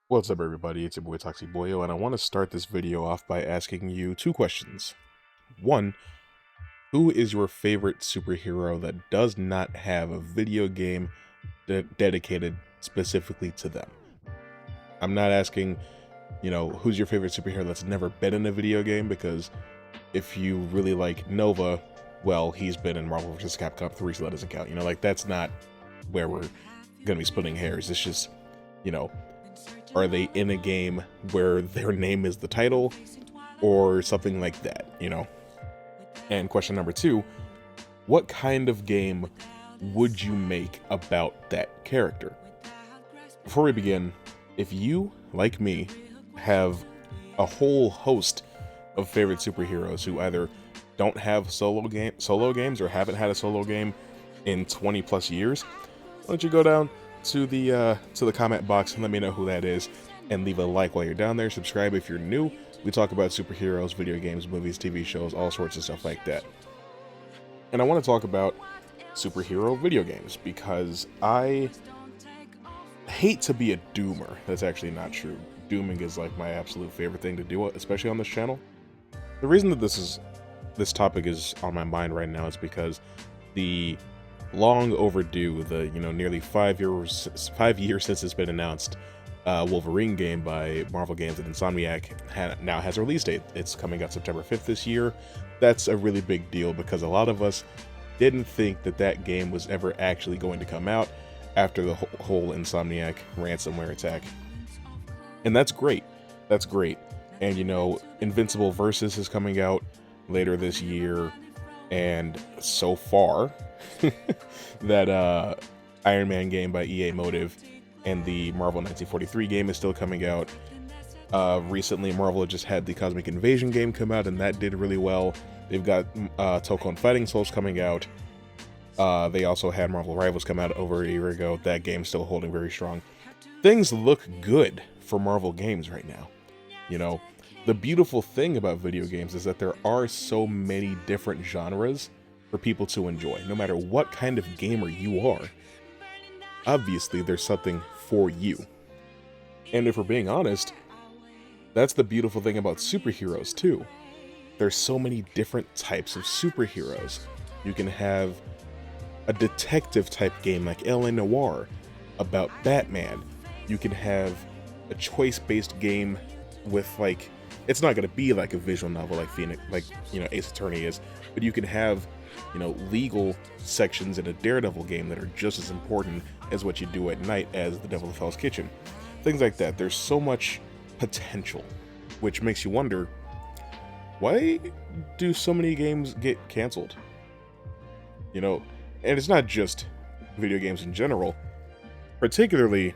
What's up, everybody? It's your boy Toxic Boyo, and I want to start this video off by asking you two questions. One, who is your favorite superhero that does not have a video game dedicated specifically to them? I'm not asking, who's your favorite superhero that's never been in a video game, because if you really like Nova, well, he's been in Marvel vs. Capcom 3, so that doesn't count. That's not where we're going to be splitting hairs. It's just, you know, are they in a game where their name is the title or something like that? And question number two, what kind of game would you make about that character? Before we begin, if you, like me, have a whole host of favorite superheroes who either don't have solo games or haven't had a solo game in 20 plus years, why don't you go down to the comment box and let me know who that is, and leave a like while you're down there. Subscribe if you're new. We talk about superheroes, video games, movies, TV shows, all sorts of stuff like that. And I want to talk about superhero video games because I hate to be a doomer. That's actually not true. Dooming is like my absolute favorite thing to do, especially on this channel. The reason that this topic is on my mind right now is because the long overdue, nearly 5 years since it's been announced, Wolverine game by Marvel Games and Insomniac now has a release date. It's coming out September 5th this year. That's a really big deal because a lot of us didn't think that game was ever actually going to come out after the whole Insomniac ransomware attack. And that's great. That's great. And Invincible Versus is coming out later this year, and so far that Iron Man game by EA Motive and the Marvel 1943 game is still coming out. Recently, Marvel just had the Cosmic Invasion game come out, and that did really well. They've got Tokon Fighting Souls coming out. They also had Marvel Rivals come out over a year ago. That game's still holding very strong. Things look good for Marvel games right now. The beautiful thing about video games is that there are so many different genres for people to enjoy. No matter what kind of gamer you are, obviously there's something for you. And if we're being honest, that's the beautiful thing about superheroes too. There's so many different types of superheroes. You can have a detective type game like L.A. Noire about Batman. You can have a choice-based game with it's not going to be like a visual novel like Ace Attorney is, but you can have legal sections in a Daredevil game that are just as important as what you do at night as The Devil of Hell's Kitchen. Things like that. There's so much potential, which makes you wonder, why do so many games get canceled? And it's not just video games in general. Particularly,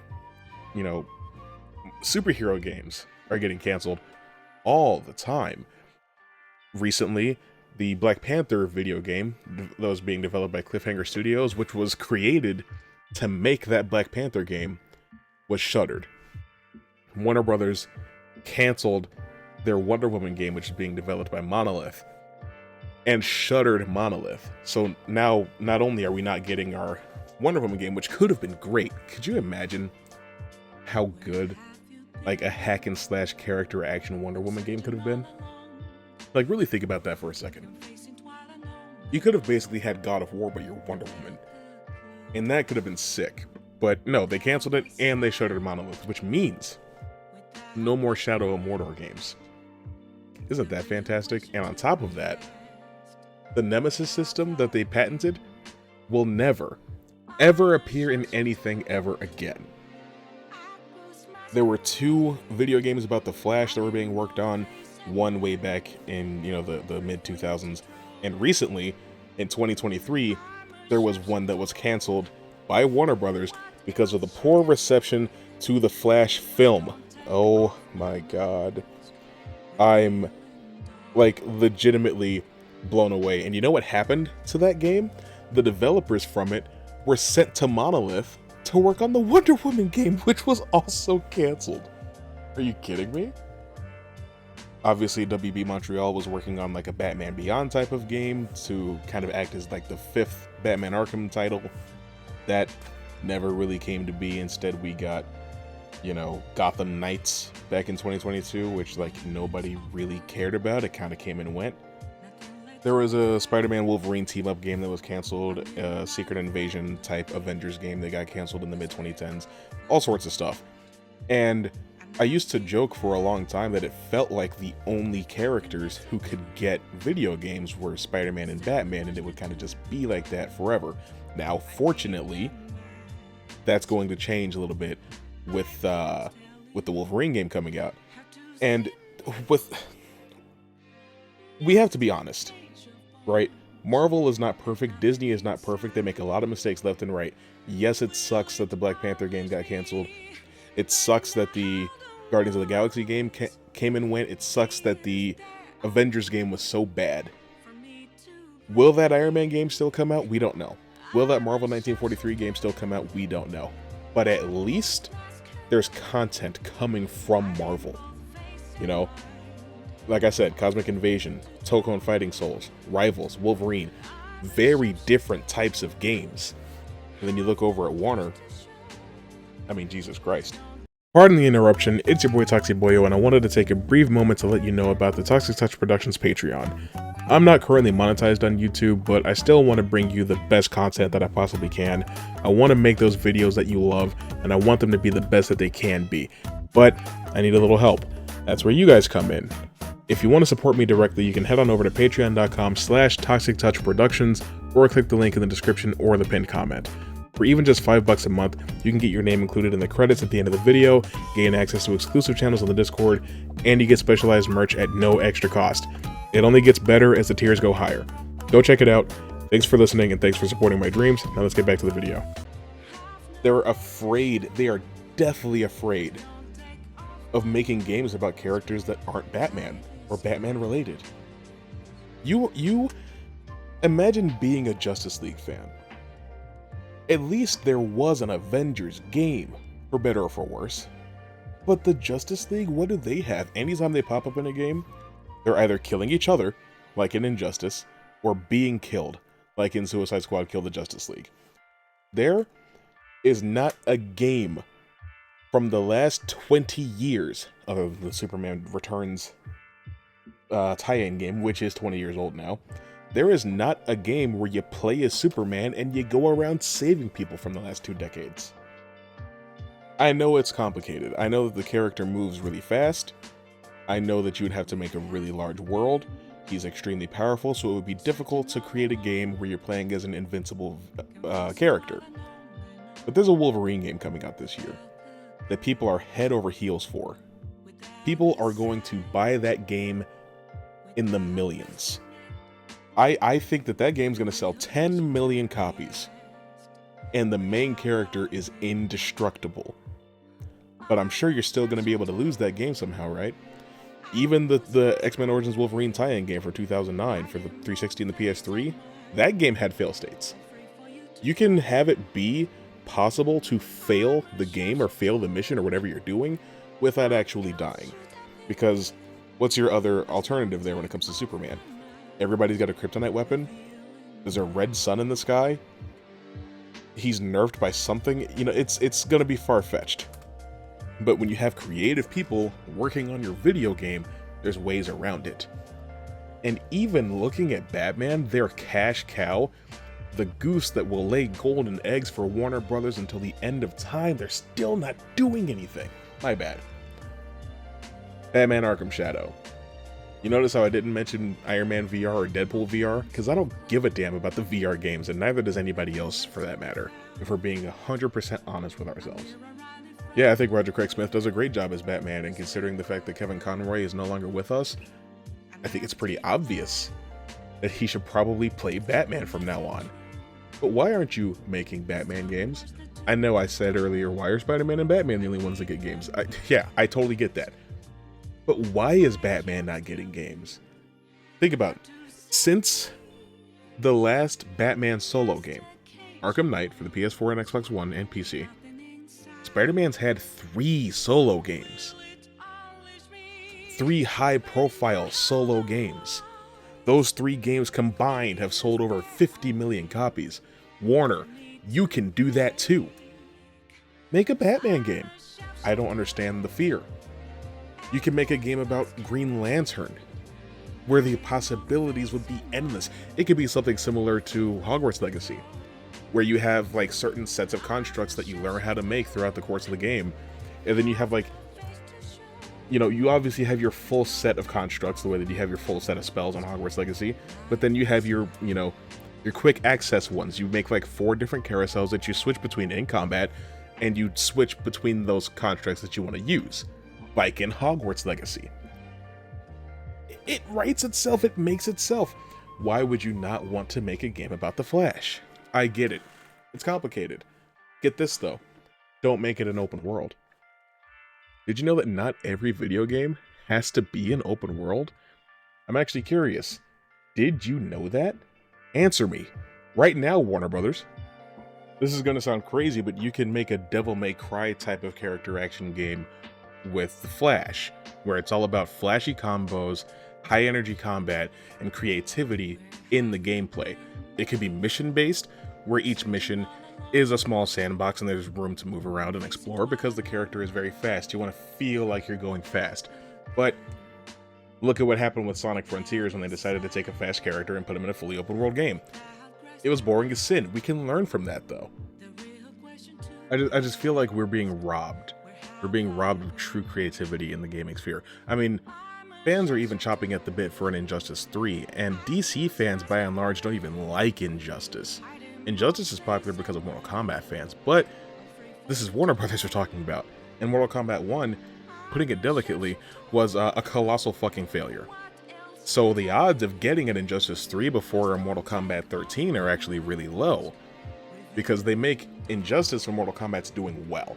superhero games are getting canceled all the time. Recently, the Black Panther video game that was being developed by Cliffhanger Studios, which was created to make that Black Panther game, was shuttered. Warner Brothers canceled their Wonder Woman game, which is being developed by Monolith, and shuttered Monolith. So now, not only are we not getting our Wonder Woman game, which could have been great. Could you imagine how good a hack and slash character action Wonder Woman game could have been? Really think about that for a second. You could have basically had God of War, but you're Wonder Woman. And that could have been sick. But no, they canceled it and they shuttered Monolith, which means no more Shadow of Mordor games. Isn't that fantastic? And on top of that, the Nemesis system that they patented will never, ever appear in anything ever again. There were 2 video games about the Flash that were being worked on, one way back in the mid 2000s, and recently in 2023 there was one that was canceled by Warner Brothers because of the poor reception to the Flash film. Oh my god, I'm legitimately blown away. And you know what happened to that game? The developers from it were sent to Monolith to work on the Wonder Woman game, which was also canceled. Are you kidding me? Obviously, WB Montreal was working on a Batman Beyond type of game to kind of act as the 5th Batman Arkham title. That never really came to be. Instead, we got you know, Gotham Knights back in 2022, which like nobody really cared about. It kind of came and went. There was a Spider-Man Wolverine team-up game that was canceled, a Secret Invasion type Avengers game that got canceled in the mid-2010s, all sorts of stuff. And I used to joke for a long time that it felt like the only characters who could get video games were Spider-Man and Batman, and it would kind of just be like that forever. Now, fortunately, that's going to change a little bit with the Wolverine game coming out. And we have to be honest, right? Marvel is not perfect. Disney is not perfect. They make a lot of mistakes left and right. Yes, it sucks that the Black Panther game got canceled. It sucks that the Guardians of the Galaxy game came and went. It sucks that the Avengers game was so bad. Will that Iron Man game still come out? We don't know. Will that Marvel 1943 game still come out? We don't know. But at least there's content coming from Marvel. You know? Like I said, Cosmic Invasion, Toko and Fighting Souls, Rivals, Wolverine. Very different types of games. And then you look over at Warner. I mean, Jesus Christ. Pardon the interruption, it's your boy Toxic Boyo, and I wanted to take a brief moment to let you know about the Toxic Touch Productions Patreon. I'm not currently monetized on YouTube, but I still want to bring you the best content that I possibly can. I want to make those videos that you love, and I want them to be the best that they can be. But I need a little help. That's where you guys come in. If you want to support me directly, you can head on over to patreon.com/ToxicTouchProductions or click the link in the description or the pinned comment. For even just $5 a month, you can get your name included in the credits at the end of the video, gain access to exclusive channels on the Discord, and you get specialized merch at no extra cost. It only gets better as the tiers go higher. Go check it out. Thanks for listening and thanks for supporting my dreams. Now let's get back to the video. They're afraid, they are deathly afraid of making games about characters that aren't Batman or Batman related. You imagine being a Justice League fan. At least there was an Avengers game, for better or for worse. But the Justice League, what do they have? Anytime they pop up in a game, they're either killing each other, like in Injustice, or being killed, like in Suicide Squad Kill the Justice League. There is not a game from the last 20 years, other than the Superman Returns tie-in game, which is 20 years old now. There is not a game where you play as Superman and you go around saving people from the last 2 decades. I know it's complicated. I know that the character moves really fast. I know that you would have to make a really large world. He's extremely powerful, so it would be difficult to create a game where you're playing as an invincible character. But there's a Wolverine game coming out this year that people are head over heels for. People are going to buy that game in the millions. I think that game's going to sell 10 million copies, and the main character is indestructible. But I'm sure you're still going to be able to lose that game somehow, right? Even the X-Men Origins Wolverine tie-in game for 2009 for the 360 and the PS3, that game had fail states. You can have it be possible to fail the game or fail the mission or whatever you're doing without actually dying. Because what's your other alternative there when it comes to Superman? Everybody's got a kryptonite weapon. There's a red sun in the sky. He's nerfed by something. You know, it's gonna be far-fetched. But when you have creative people working on your video game, there's ways around it. And even looking at Batman, their cash cow, the goose that will lay golden eggs for Warner Brothers until the end of time, they're still not doing anything. My bad. Batman Arkham Shadow. You notice how I didn't mention Iron Man VR or Deadpool VR? Because I don't give a damn about the VR games, and neither does anybody else for that matter, if we're being 100% honest with ourselves. Yeah, I think Roger Craig Smith does a great job as Batman, and considering the fact that Kevin Conroy is no longer with us, I think it's pretty obvious that he should probably play Batman from now on. But why aren't you making Batman games? I know I said earlier, why are Spider-Man and Batman the only ones that get games? Yeah, I totally get that. But why is Batman not getting games? Think about it. Since the last Batman solo game, Arkham Knight for the PS4 and Xbox One and PC, Spider-Man's had 3 solo games. 3 high-profile solo games. Those 3 games combined have sold over 50 million copies. Warner, you can do that too. Make a Batman game. I don't understand the fear. You can make a game about Green Lantern, where the possibilities would be endless. It could be something similar to Hogwarts Legacy, where you have like certain sets of constructs that you learn how to make throughout the course of the game, and then you have like, you know, you obviously have your full set of constructs the way that you have your full set of spells on Hogwarts Legacy, but then you have your, you know, your quick access ones. You make like 4 different carousels that you switch between in combat, and you switch between those constructs that you want to use, like in Hogwarts Legacy. It writes itself, it makes itself. Why would you not want to make a game about the Flash? I get it. It's complicated. Get this though. Don't make it an open world. Did you know that not every video game has to be an open world? I'm actually curious. Did you know that? Answer me. Right now, Warner Brothers. This is going to sound crazy, but you can make a Devil May Cry type of character action game with the Flash, where it's all about flashy combos, high energy combat, and creativity in the gameplay. It could be mission based, where each mission is a small sandbox and there's room to move around and explore because the character is very fast. You want to feel like you're going fast. But look at what happened with Sonic Frontiers when they decided to take a fast character and put him in a fully open world game. It was boring as sin. We can learn from that though. I just feel like we're being robbed. We're being robbed of true creativity in the gaming sphere. I mean, fans are even chopping at the bit for an Injustice 3, and DC fans by and large don't even like Injustice. Injustice is popular because of Mortal Kombat fans, but this is Warner Brothers we're talking about. And Mortal Kombat 1, putting it delicately, was a colossal fucking failure. So the odds of getting an Injustice 3 before a Mortal Kombat 13 are actually really low, because they make Injustice when Mortal Kombat's doing well.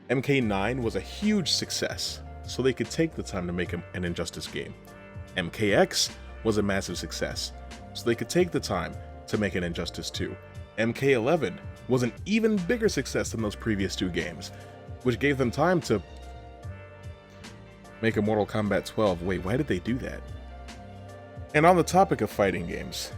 MK9 was a huge success, so they could take the time to make an Injustice game. MKX was a massive success, so they could take the time to make an Injustice 2. MK11 was an even bigger success than those previous 2 games, which gave them time to make a Mortal Kombat 12. Wait, why did they do that? And on the topic of fighting games,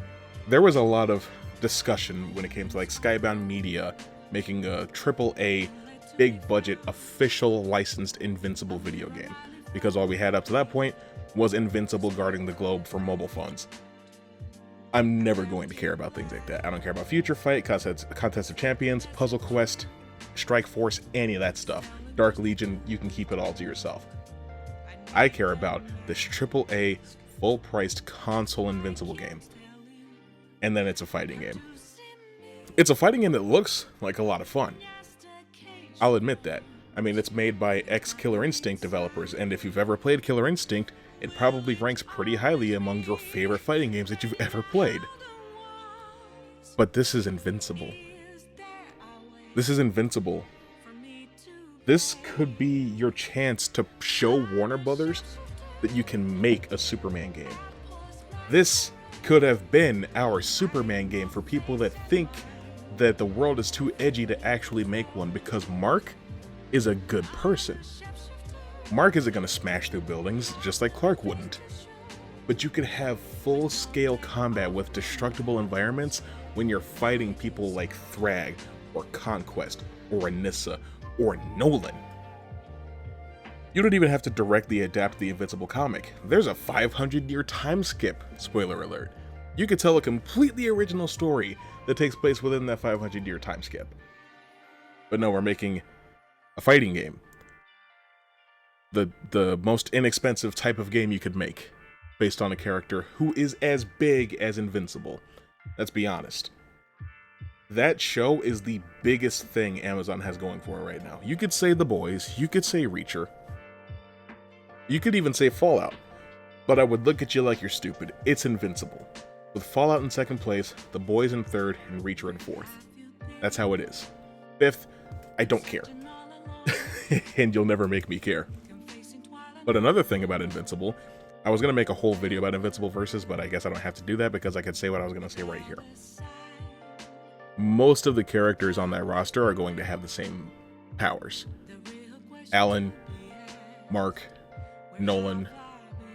there was a lot of discussion when it came to like Skybound Media making a AAA, big budget, official licensed Invincible video game, because all we had up to that point was Invincible guarding the globe for mobile phones. I'm never going to care about things like that. I don't care about Future Fight, Contest of Champions, Puzzle Quest, Strike Force, any of that stuff. Dark Legion, you can keep it all to yourself. I care about this AAA, full-priced console Invincible game. And then it's a fighting game. It's a fighting game that looks like a lot of fun. I'll admit that. I mean, it's made by ex-Killer Instinct developers, and if you've ever played Killer Instinct, it probably ranks pretty highly among your favorite fighting games that you've ever played. But this is Invincible. This is Invincible. This could be your chance to show Warner Brothers that you can make a Superman game. This could have been our Superman game for people that think that the world is too edgy to actually make one, because Mark is a good person. Mark isn't going to smash through buildings, just like Clark wouldn't. But you could have full-scale combat with destructible environments when you're fighting people like Thrag, or Conquest, or Anissa, or Nolan. You don't even have to directly adapt the Invincible comic. There's a 500-year time skip, spoiler alert. You could tell a completely original story that takes place within that 500-year time skip. But no, we're making a fighting game. The most inexpensive type of game you could make, based on a character who is as big as Invincible. Let's be honest. That show is the biggest thing Amazon has going for it right now. You could say The Boys, you could say Reacher, you could even say Fallout, but I would look at you like you're stupid. It's Invincible. With Fallout in second place, The Boys in third, and Reacher in fourth. That's how it is. Fifth, I don't care. And you'll never make me care. But another thing about Invincible, I was going to make a whole video about Invincible Versus, but I guess I don't have to do that because I could say what I was going to say right here. Most of the characters on that roster are going to have the same powers. Alan, Mark, Nolan,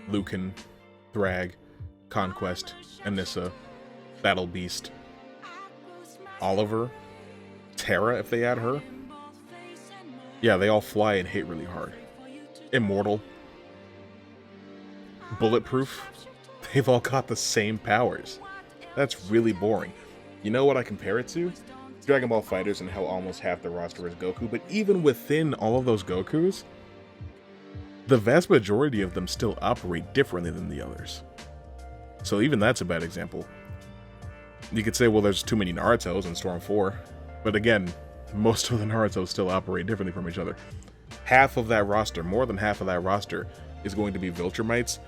Lucan, Thrag, Conquest, Anissa, Battle Beast, Oliver, Terra if they add her. Yeah, they all fly and hit really hard. Immortal. Bulletproof. They've all got the same powers. That's really boring. You know what I compare it to? Dragon Ball FighterZ and how almost half the roster is Goku, but even within all of those Gokus, the vast majority of them still operate differently than the others. So even that's a bad example. You could say, well, there's too many Narutos in Storm 4, but again, most of the Narutos still operate differently from each other. Half of that roster, more than half of that roster, is going to be Viltrumites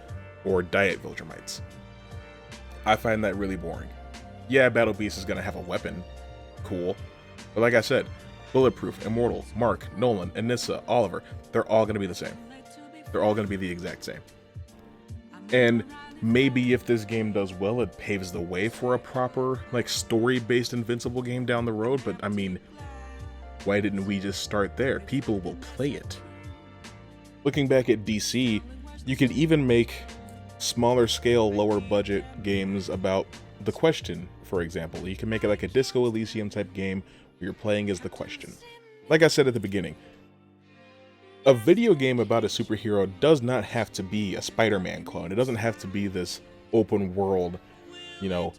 or Diet Viltrumites. I find that really boring. Yeah, Battle Beast is going to have a weapon. Cool. But like I said, Bulletproof, Immortal, Mark, Nolan, Anissa, Oliver, they're all going to be the same. They're all going to be the exact same. And maybe if this game does well, it paves the way for a proper, like, story-based Invincible game down the road, but I mean, why didn't we just start there? People will play it. Looking back at DC, you could even make smaller scale, lower budget games about The Question, for example. You can make it like a Disco Elysium type game where you're playing as The Question. Like I said at the beginning, a video game about a superhero does not have to be a Spider-Man clone. It doesn't have to be this open world, you know,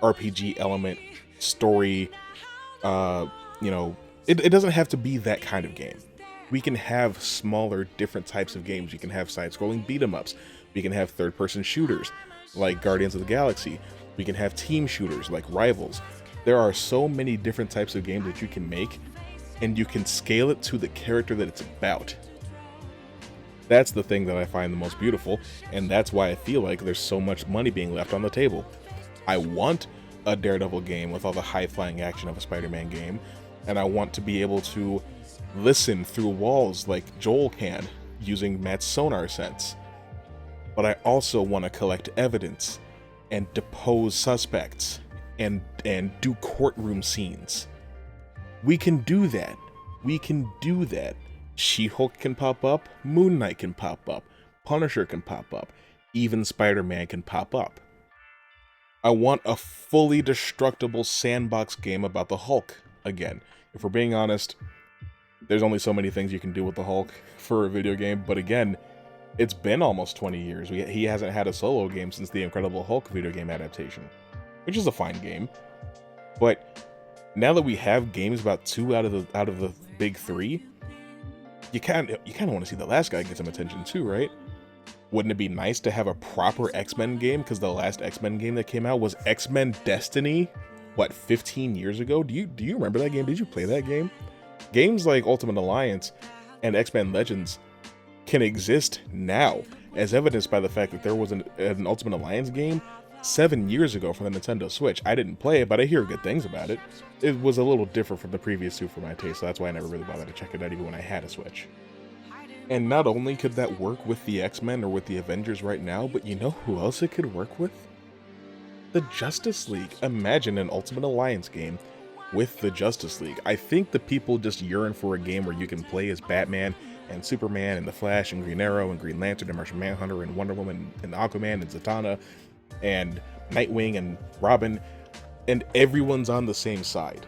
RPG element, story, it doesn't have to be that kind of game. We can have smaller, different types of games. You can have side-scrolling beat-em-ups. We can have third-person shooters, like Guardians of the Galaxy. We can have team shooters, like Rivals. There are so many different types of games that you can make, and you can scale it to the character that it's about. That's the thing that I find the most beautiful, and that's why I feel like there's so much money being left on the table. I want a Daredevil game with all the high-flying action of a Spider-Man game, and I want to be able to listen through walls like Joel can, using Matt's sonar sense. But I also want to collect evidence and depose suspects and do courtroom scenes. We can do that. We can do that. She-Hulk can pop up, Moon Knight can pop up, Punisher can pop up, even Spider-Man can pop up. I want a fully destructible sandbox game about the Hulk again. If we're being honest, there's only so many things you can do with the Hulk for a video game, but again, it's been almost 20 years. He hasn't had a solo game since the Incredible Hulk video game adaptation, which is a fine game. But now that we have games about 2 out of the big 3, you kind of want to see the last guy get some attention too, right? Wouldn't it be nice to have a proper X-Men game? Because the last X-Men game that came out was X-Men Destiny, what, 15 years ago? Do you remember that game? Did you play that game? Games like Ultimate Alliance and X-Men Legends can exist now, as evidenced by the fact that there was an Ultimate Alliance game 7 years ago for the Nintendo Switch. I didn't play it, but I hear good things about it. It was a little different from the previous 2 for my taste, so that's why I never really bothered to check it out even when I had a Switch. And not only could that work with the X-Men or with the Avengers right now, but you know who else it could work with? The Justice League. Imagine an Ultimate Alliance game with the Justice League. I think the people just yearn for a game where you can play as Batman and Superman and the Flash and Green Arrow and Green Lantern and Martian Manhunter and Wonder Woman and Aquaman and Zatanna and Nightwing and Robin, and everyone's on the same side.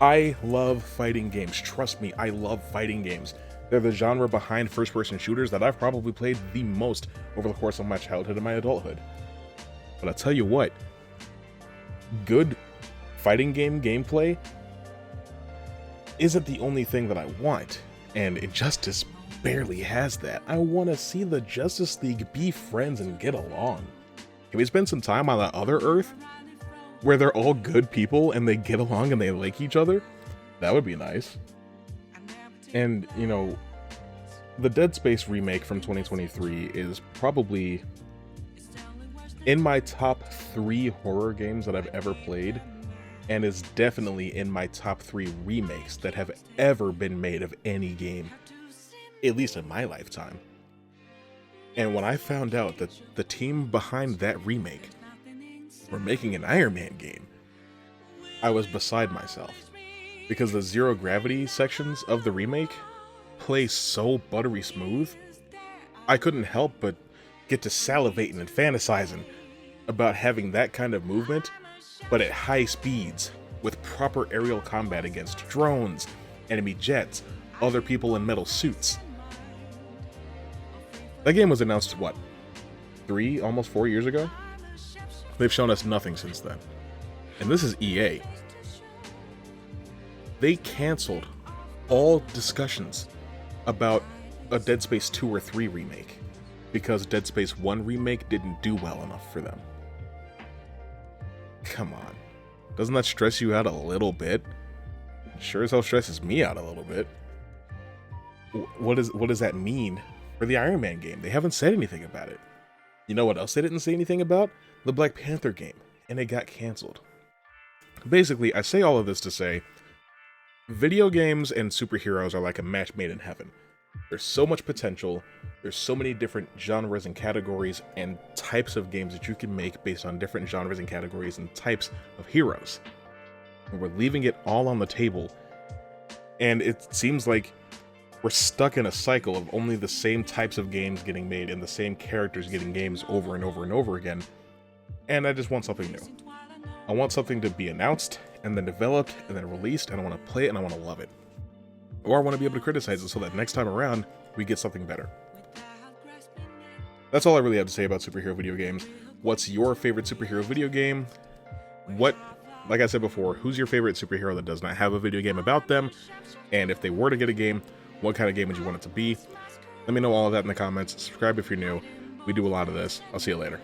I love fighting games. Trust me, I love fighting games. They're the genre behind first-person shooters that I've probably played the most over the course of my childhood and my adulthood. But I'll tell you what, good fighting game gameplay isn't the only thing that I want, and Injustice barely has that. I want to see the Justice League be friends and get along. Can we spend some time on that other Earth where they're all good people and they get along and they like each other? That would be nice. And, you know, the Dead Space remake from 2023 is probably in my top 3 horror games that I've ever played, and is definitely in my top 3 remakes that have ever been made of any game, at least in my lifetime. And when I found out that the team behind that remake were making an Iron Man game, I was beside myself. Because the zero gravity sections of the remake play so buttery smooth, I couldn't help but get to salivating and fantasizing about having that kind of movement, but at high speeds, with proper aerial combat against drones, enemy jets, other people in metal suits. That game was announced, what, 3, almost 4 years ago? They've shown us nothing since then. And this is EA. They canceled all discussions about a Dead Space 2 or 3 remake because Dead Space 1 remake didn't do well enough for them. Come on. Doesn't that stress you out a little bit? Sure as hell stresses me out a little bit. What does that mean for the Iron Man game? They haven't said anything about it. You know what else they didn't say anything about? The Black Panther game, and it got canceled. Basically, I say all of this to say, video games and superheroes are like a match made in heaven. There's so much potential, there's so many different genres and categories and types of games that you can make based on different genres and categories and types of heroes. And we're leaving it all on the table, and it seems like we're stuck in a cycle of only the same types of games getting made and the same characters getting games over and over and over again, and I just want something new. I want something to be announced, and then developed, and then released, and I want to play it, and I want to love it. Or I want to be able to criticize it so that next time around, we get something better. That's all I really have to say about superhero video games. What's your favorite superhero video game? Like I said before, who's your favorite superhero that does not have a video game about them? And if they were to get a game, what kind of game would you want it to be? Let me know all of that in the comments. Subscribe if you're new. We do a lot of this. I'll see you later.